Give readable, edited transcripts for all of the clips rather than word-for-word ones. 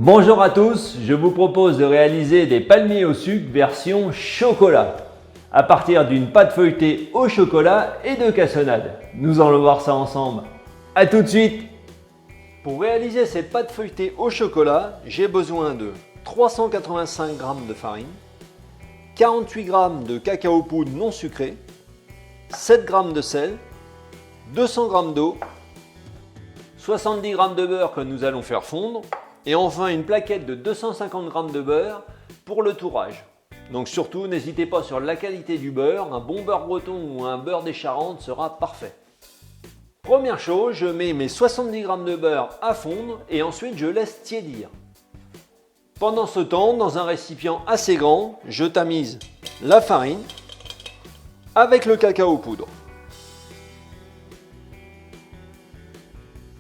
Bonjour à tous, je vous propose de réaliser des palmiers au sucre version chocolat à partir d'une pâte feuilletée au chocolat et de cassonade. Nous allons voir ça ensemble. A tout de suite. Pour réaliser cette pâte feuilletée au chocolat, j'ai besoin de 385 g de farine, 48 g de cacao poudre non sucré, 7 g de sel, 200 g d'eau, 70 g de beurre que nous allons faire fondre, et enfin une plaquette de 250 g de beurre pour le tourrage. Donc surtout, n'hésitez pas sur la qualité du beurre, un bon beurre breton ou un beurre des Charentes sera parfait. Première chose, je mets mes 70 g de beurre à fondre et ensuite je laisse tiédir. Pendant ce temps, dans un récipient assez grand, je tamise la farine avec le cacao poudre.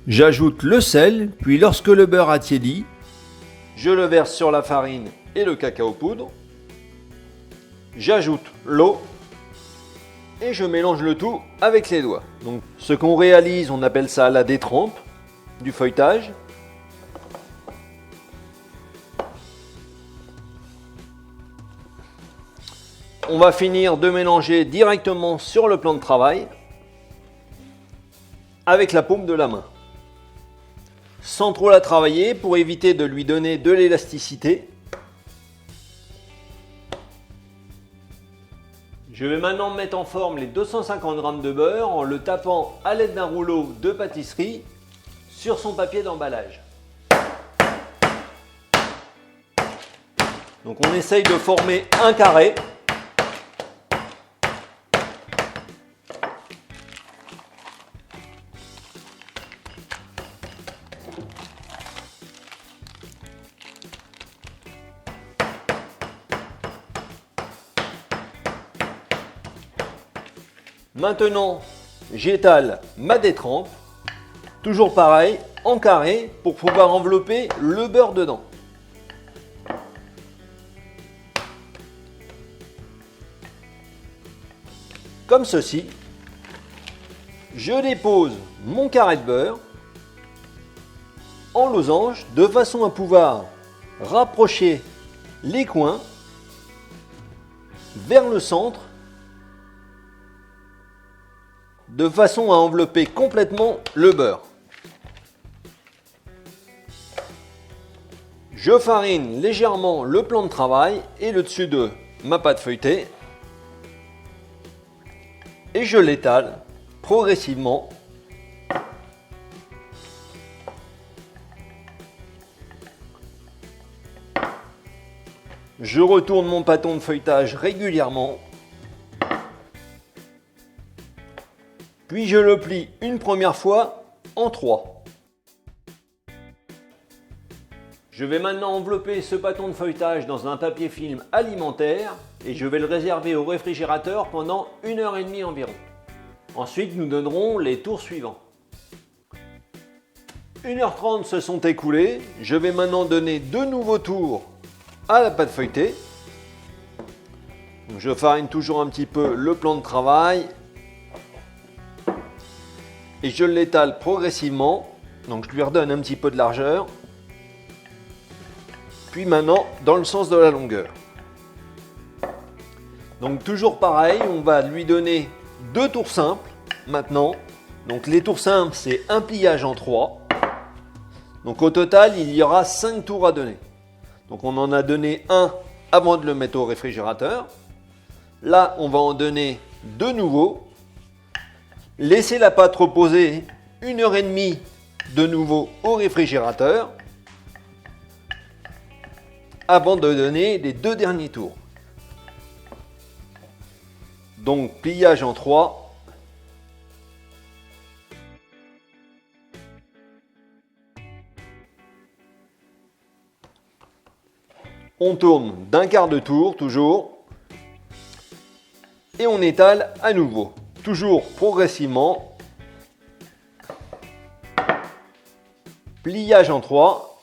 J'ajoute le sel, puis lorsque le beurre a tiédi, je le verse sur la farine et le cacao poudre. J'ajoute l'eau et je mélange le tout avec les doigts. Donc, ce qu'on réalise, on appelle ça la détrempe du feuilletage. On va finir de mélanger directement sur le plan de travail avec la paume de la main, sans trop la travailler pour éviter de lui donner de l'élasticité. Je vais maintenant mettre en forme les 250 g de beurre en le tapant à l'aide d'un rouleau de pâtisserie sur son papier d'emballage. Donc on essaye de former un carré. Maintenant, j'étale ma détrempe, toujours pareil, en carré, pour pouvoir envelopper le beurre dedans. Comme ceci. Je dépose mon carré de beurre en losange de façon à pouvoir rapprocher les coins vers le centre, de façon à envelopper complètement le beurre. Je farine légèrement le plan de travail et le dessus de ma pâte feuilletée et je l'étale progressivement . Je retourne mon bâton de feuilletage régulièrement. Puis je le plie une première fois en 3. Je vais maintenant envelopper ce bâton de feuilletage dans un papier film alimentaire et je vais le réserver au réfrigérateur pendant 1h30 environ. Ensuite, nous donnerons les tours suivants. 1h30 se sont écoulés. Je vais maintenant donner 2 nouveaux tours à la pâte feuilletée. Je farine toujours un petit peu le plan de travail. Et je l'étale progressivement, donc je lui redonne un petit peu de largeur. Puis maintenant, dans le sens de la longueur. Donc toujours pareil, on va lui donner 2 tours simples maintenant. Donc les tours simples, c'est un pliage en 3. Donc au total, il y aura 5 tours à donner. Donc on en a donné un avant de le mettre au réfrigérateur. Là, on va en donner 2 nouveaux. Laissez la pâte reposer 1h30 de nouveau au réfrigérateur avant de donner les 2 derniers tours. Donc pliage en 3. On tourne d'un quart de tour toujours et on étale à nouveau. Toujours progressivement. Pliage en 3.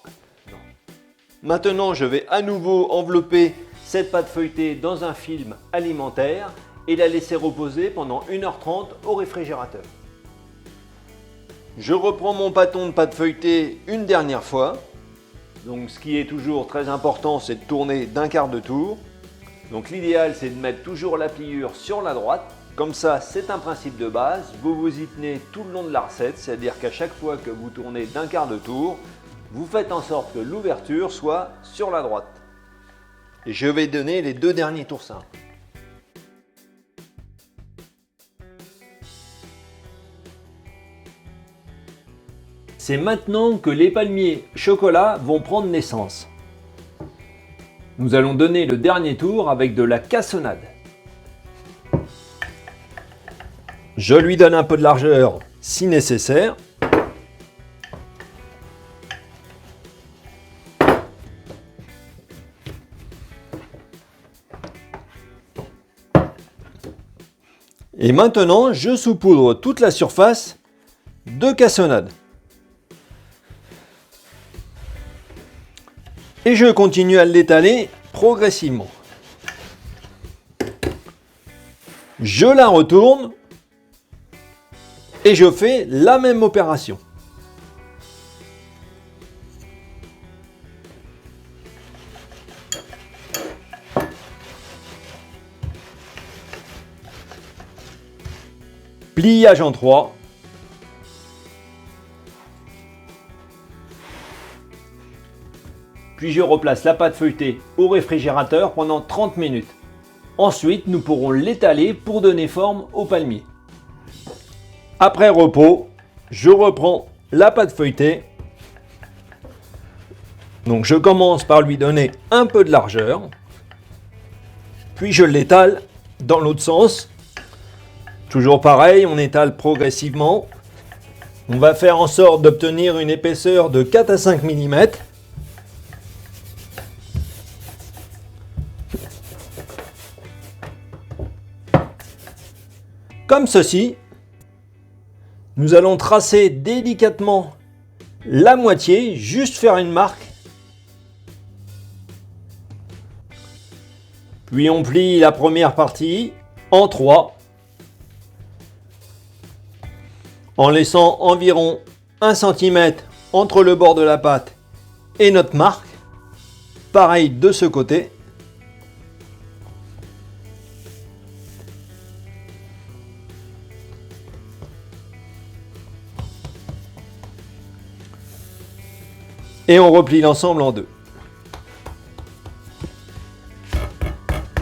Maintenant, je vais à nouveau envelopper cette pâte feuilletée dans un film alimentaire et la laisser reposer pendant 1h30 au réfrigérateur. Je reprends mon bâton de pâte feuilletée une dernière fois. Donc ce qui est toujours très important, c'est de tourner d'un quart de tour. Donc l'idéal, c'est de mettre toujours la pliure sur la droite. Comme ça, c'est un principe de base. Vous vous y tenez tout le long de la recette, c'est-à-dire qu'à chaque fois que vous tournez d'un quart de tour, vous faites en sorte que l'ouverture soit sur la droite. Et je vais donner les 2 derniers tours simples. C'est maintenant que les palmiers chocolat vont prendre naissance. Nous allons donner le dernier tour avec de la cassonade. Je lui donne un peu de largeur si nécessaire. Et maintenant, je saupoudre toute la surface de cassonade. Et je continue à l'étaler progressivement. Je la retourne et je fais la même opération. Pliage en 3. Puis je replace la pâte feuilletée au réfrigérateur pendant 30 minutes. Ensuite, nous pourrons l'étaler pour donner forme au palmier. Après repos, je reprends la pâte feuilletée. Donc je commence par lui donner un peu de largeur. Puis je l'étale dans l'autre sens. Toujours pareil, on étale progressivement. On va faire en sorte d'obtenir une épaisseur de 4 à 5 mm. Comme ceci. Nous allons tracer délicatement la moitié, juste faire une marque. Puis on plie la première partie en 3, en laissant environ 1 cm entre le bord de la pâte et notre marque. Pareil de ce côté. Et on replie l'ensemble en 2.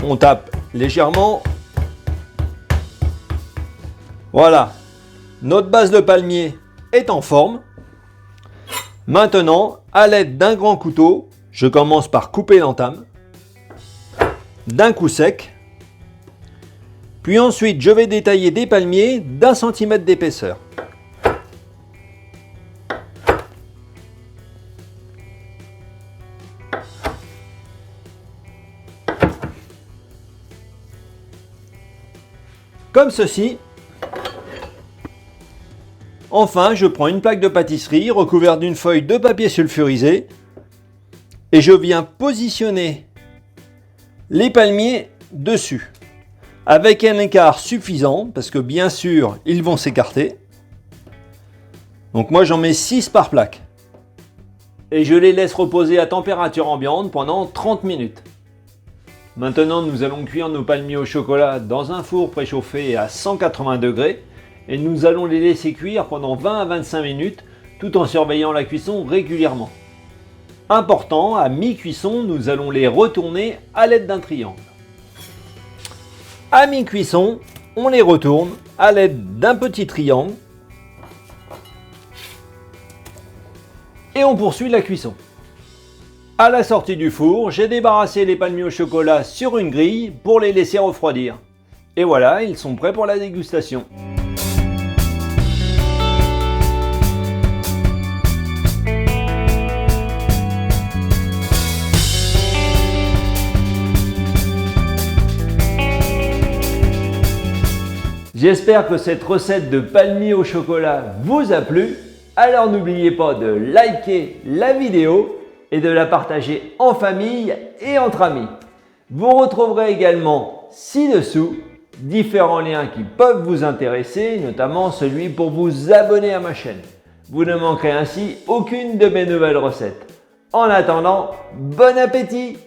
On tape légèrement. Voilà. Notre base de palmier est en forme. Maintenant, à l'aide d'un grand couteau, je commence par couper l'entame d'un coup sec. Puis ensuite, je vais détailler des palmiers d'1 cm d'épaisseur. Comme ceci. Enfin, je prends une plaque de pâtisserie recouverte d'une feuille de papier sulfurisé et je viens positionner les palmiers dessus avec un écart suffisant parce que bien sûr, ils vont s'écarter. Donc moi, j'en mets 6 par plaque. Et je les laisse reposer à température ambiante pendant 30 minutes. Maintenant, nous allons cuire nos palmiers au chocolat dans un four préchauffé à 180 degrés et nous allons les laisser cuire pendant 20 à 25 minutes tout en surveillant la cuisson régulièrement. Important, à mi-cuisson, nous allons les retourner à l'aide d'un triangle. À mi-cuisson, on les retourne à l'aide d'un petit triangle et on poursuit la cuisson. À la sortie du four, j'ai débarrassé les palmiers au chocolat sur une grille pour les laisser refroidir. Et voilà, ils sont prêts pour la dégustation. J'espère que cette recette de palmiers au chocolat vous a plu. Alors n'oubliez pas de liker la vidéo et de la partager en famille et entre amis. Vous retrouverez également ci-dessous différents liens qui peuvent vous intéresser, notamment celui pour vous abonner à ma chaîne. Vous ne manquerez ainsi aucune de mes nouvelles recettes. En attendant, bon appétit!